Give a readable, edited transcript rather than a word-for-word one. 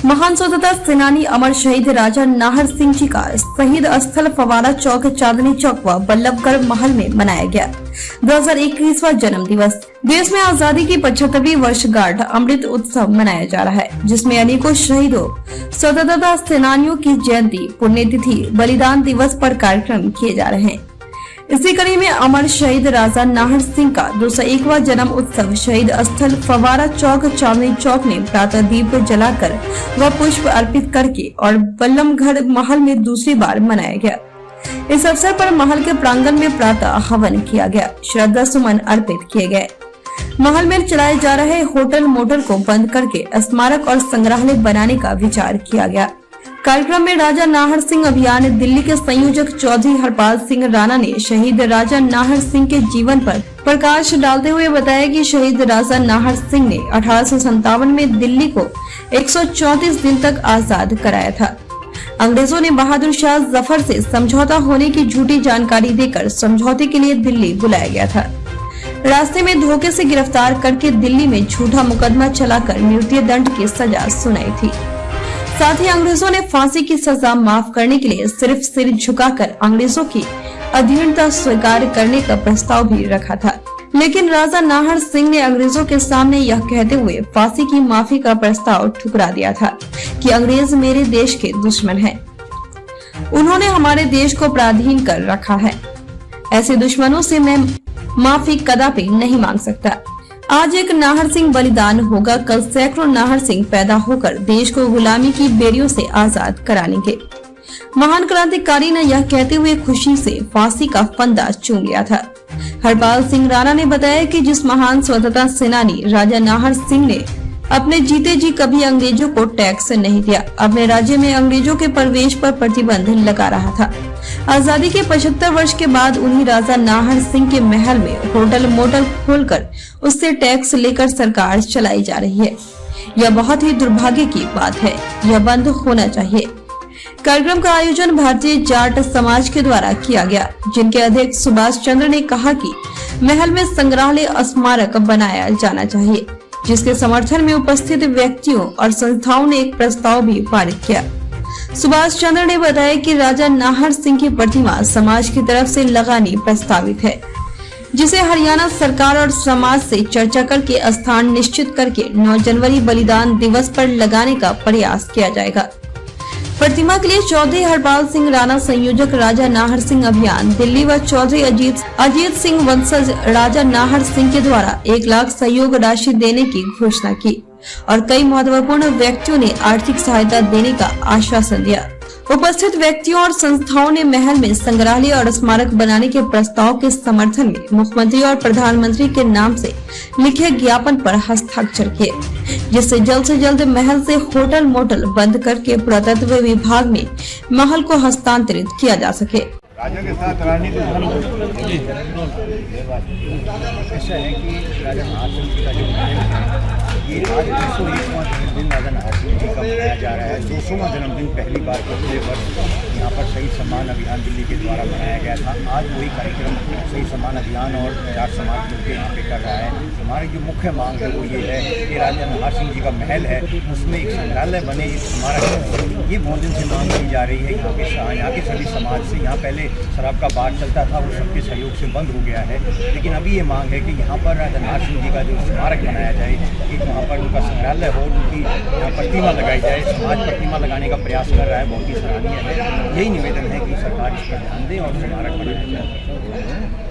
महान स्वतंत्रता सेनानी अमर शहीद राजा नाहर सिंह जी का शहीद स्थल फवारा चौक, चांदनी चौक व बल्लभगढ़ महल में मनाया गया 2021वां जन्म दिवस। देश में आजादी की 75वीं वर्षगांठ अमृत उत्सव मनाया जा रहा है, जिसमें अनेकों शहीदों स्वतंत्रता सेनानियों की जयंती, पुण्यतिथि, बलिदान दिवस पर कार्यक्रम किए जा रहे हैं। इसी कड़ी में अमर शहीद राजा नाहर सिंह का 201वां जन्म उत्सव शहीद स्थल फवारा चौक, चांदनी चौक में प्रातः दीप जलाकर व पुष्प अर्पित करके और बल्लभगढ़ महल में दूसरी बार मनाया गया। इस अवसर पर महल के प्रांगण में प्रातः हवन किया गया, श्रद्धा सुमन अर्पित किए गए। महल में चलाए जा रहे होटल मोटल को बंद करके स्मारक और संग्रहालय बनाने का विचार किया गया। कार्यक्रम में राजा नाहर सिंह अभियान दिल्ली के संयोजक चौधरी हरपाल सिंह राणा ने शहीद राजा नाहर सिंह के जीवन पर प्रकाश डालते हुए बताया कि शहीद राजा नाहर सिंह ने 1857 में दिल्ली को 134 दिन तक आजाद कराया था। अंग्रेजों ने बहादुर शाह जफर से समझौता होने की झूठी जानकारी देकर समझौते के लिए दिल्ली बुलाया गया था। रास्ते में धोखे से गिरफ्तार करके दिल्ली में झूठा मुकदमा चलाकर मृत्यु दंड की सजा सुनाई थी। साथ ही अंग्रेजों ने फांसी की सजा माफ करने के लिए सिर्फ सिर झुकाकर अंग्रेजों की अधीनता स्वीकार करने का प्रस्ताव भी रखा था, लेकिन राजा नाहर सिंह ने अंग्रेजों के सामने यह कहते हुए फांसी की माफी का प्रस्ताव ठुकरा दिया था कि अंग्रेज मेरे देश के दुश्मन हैं। उन्होंने हमारे देश को पराधीन कर रखा है। ऐसे दुश्मनों से मैं माफी कदापि नहीं मांग सकता। आज एक नाहर सिंह बलिदान होगा, कल सैकड़ों नाहर सिंह पैदा होकर देश को गुलामी की बेड़ियों से आजाद कराएंगे। महान क्रांतिकारी ने यह कहते हुए खुशी से फांसी का फंदा चूम लिया था। हरपाल सिंह राणा ने बताया कि जिस महान स्वतंत्रता सेनानी राजा नाहर सिंह ने अपने जीते जी कभी अंग्रेजों को टैक्स नहीं दिया, अपने राज्य में अंग्रेजों के प्रवेश पर प्रतिबंध लगा रहा था। आजादी के 75 वर्ष के बाद उन्हीं राजा नाहर सिंह के महल में होटल मोटल खोलकर उससे टैक्स लेकर सरकार चलाई जा रही है। यह बहुत ही दुर्भाग्य की बात है, यह बंद होना चाहिए। कार्यक्रम का आयोजन भारतीय जाट समाज के द्वारा किया गया, जिनके अध्यक्ष सुभाष चंद्र ने कहा कि महल में संग्रहालय स्मारक बनाया जाना चाहिए, जिसके समर्थन में उपस्थित व्यक्तियों और संस्थाओं ने एक प्रस्ताव भी पारित किया। सुभाष चंद्र ने बताया कि राजा नाहर सिंह की प्रतिमा समाज की तरफ से लगानी प्रस्तावित है, जिसे हरियाणा सरकार और समाज से चर्चा करके स्थान निश्चित करके 9 जनवरी बलिदान दिवस पर लगाने का प्रयास किया जाएगा। प्रतिमा के लिए चौधरी हरपाल सिंह राणा, संयोजक राजा नाहर सिंह अभियान दिल्ली व चौधरी अजीत सिंह वंशज राजा नाहर सिंह के द्वारा 1 लाख सहयोग राशि देने की घोषणा की और कई महत्वपूर्ण व्यक्तियों ने आर्थिक सहायता देने का आश्वासन दिया। उपस्थित व्यक्तियों और संस्थाओं ने महल में संग्रहालय और स्मारक बनाने के प्रस्ताव के समर्थन में मुख्यमंत्री और प्रधानमंत्री के नाम से लिखे ज्ञापन पर हस्ताक्षर किए, जिससे जल्द महल से होटल मोटल बंद करके पुरातत्व विभाग में महल को हस्तांतरित किया जा सके। राजा के साथ राजनीति ऐसा है कि राजा नाहर सिंह जी का जो महल है ये आज 201वां जन्मदिन राजा नाहर सिंह जी का मनाया जा रहा है। 200वां जन्मदिन पहली बार पिछले वर्ष यहाँ पर शहीद सम्मान अभियान दिल्ली के द्वारा मनाया गया था। आज वही कार्यक्रम शहीद सम्मान अभियान और जाट समाज मिलकर यहाँ पे कर रहा है। हमारी जो मुख्य मांग है वो ये है कि राजा नाहर सिंह जी का महल है उसमें एक संग्रहालय बने, एक स्मारक। ये बहुत दिन से मांग की जा रही है यहाँ के सभी समाज से। यहाँ पहले शराब का बार चलता था, वो सबके सहयोग से बंद हो गया है, लेकिन अभी ये मांग है कि यहाँ पर राजा नाहर सिंह जी का जो स्मारक बनाया जाए, एक वहाँ पर उनका संग्रहालय हो, उनकी यहाँ प्रतिमा लगाई जाए। समाज प्रतिमा लगाने का प्रयास कर रहा है, बहुत ही सराहनीय है। यही निवेदन है कि सरकार इस पर ध्यान दे और स्मारक बनाया जाए।